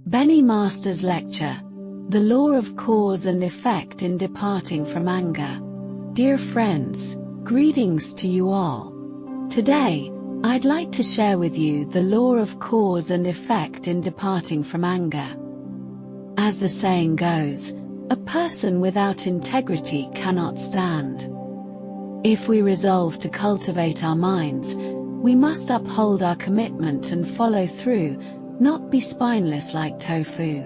Bennie Master's lecture, The Law of Cause and Effect in Departing from Anger. Dear friends, greetings to you all. Today, I'd like to share with you the law of cause and effect in departing from anger. As the saying goes, a person without integrity cannot stand. If we resolve to cultivate our minds, we must uphold our commitment and follow through, not be spineless like tofu.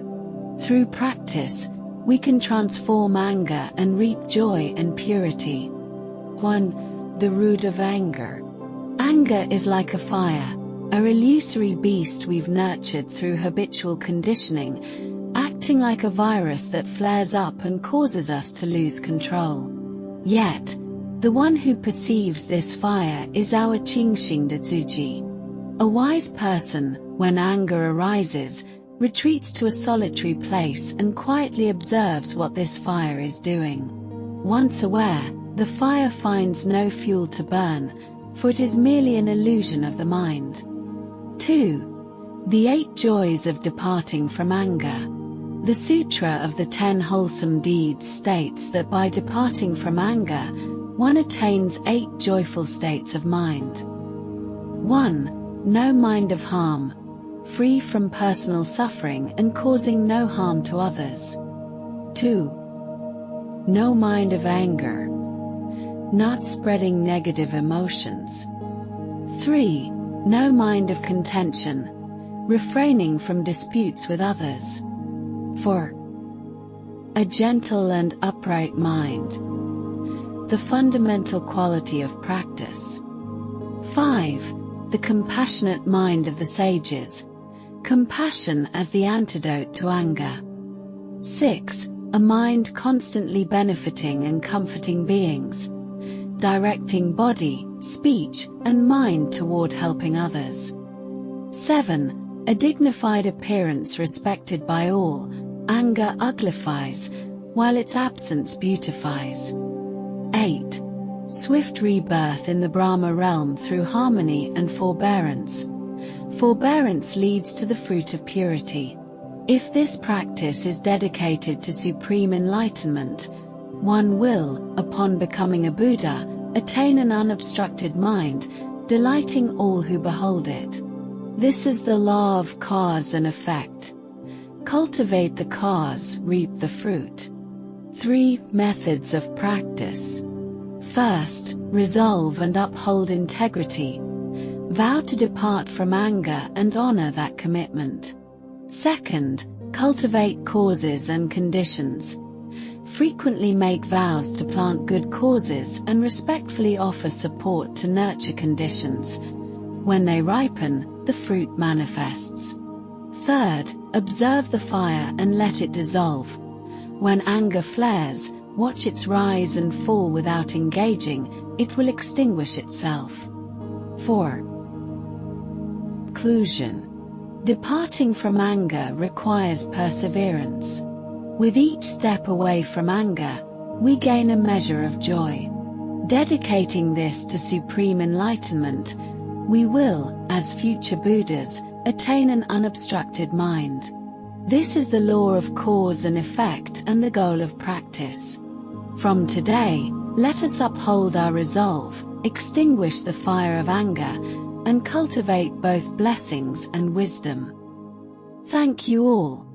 Through practice, we can transform anger and reap joy and purity. 1. The root of anger. Anger is like a fire, a illusory beast we've nurtured through habitual conditioning, acting like a virus that flares up and causes us to lose control. Yet, the one who perceives this fire is our Qingxing Detsuji. A wise person, when anger arises, retreats to a solitary place and quietly observes what this fire is doing. Once aware, the fire finds no fuel to burn, for it is merely an illusion of the mind. 2. The 8 Joys of Departing from Anger. The Sutra of the 10 Wholesome Deeds states that by departing from anger, one attains 8 joyful states of mind. 1. No mind of harm, free from personal suffering and causing no harm to others. 2. No mind of anger, not spreading negative emotions. 3. No mind of contention, refraining from disputes with others. 4. A gentle and upright mind, the fundamental quality of practice. 5. The compassionate mind of the sages, compassion as the antidote to anger. 6. A mind constantly benefiting and comforting beings, directing body, speech, and mind toward helping others. 7. A dignified appearance respected by all. Anger uglifies, while its absence beautifies. 8. Swift rebirth in the Brahma realm through harmony and forbearance. Forbearance leads to the fruit of purity. If this practice is dedicated to supreme enlightenment, one will, upon becoming a Buddha, attain an unobstructed mind, delighting all who behold it. This is the law of cause and effect. Cultivate the cause, reap the fruit. 3 Methods of practice. First, resolve and uphold integrity. Vow to depart from anger and honor that commitment. Second, cultivate causes and conditions. Frequently make vows to plant good causes and respectfully offer support to nurture conditions. When they ripen, the fruit manifests. Third, observe the fire and let it dissolve. When anger flares, watch its rise and fall without engaging, it will extinguish itself. 4. Conclusion. Departing from anger requires perseverance. With each step away from anger, we gain a measure of joy. Dedicating this to supreme enlightenment, we will, as future Buddhas, attain an unobstructed mind. This is the law of cause and effect and the goal of practice. From today, let us uphold our resolve, extinguish the fire of anger, and cultivate both blessings and wisdom. Thank you all.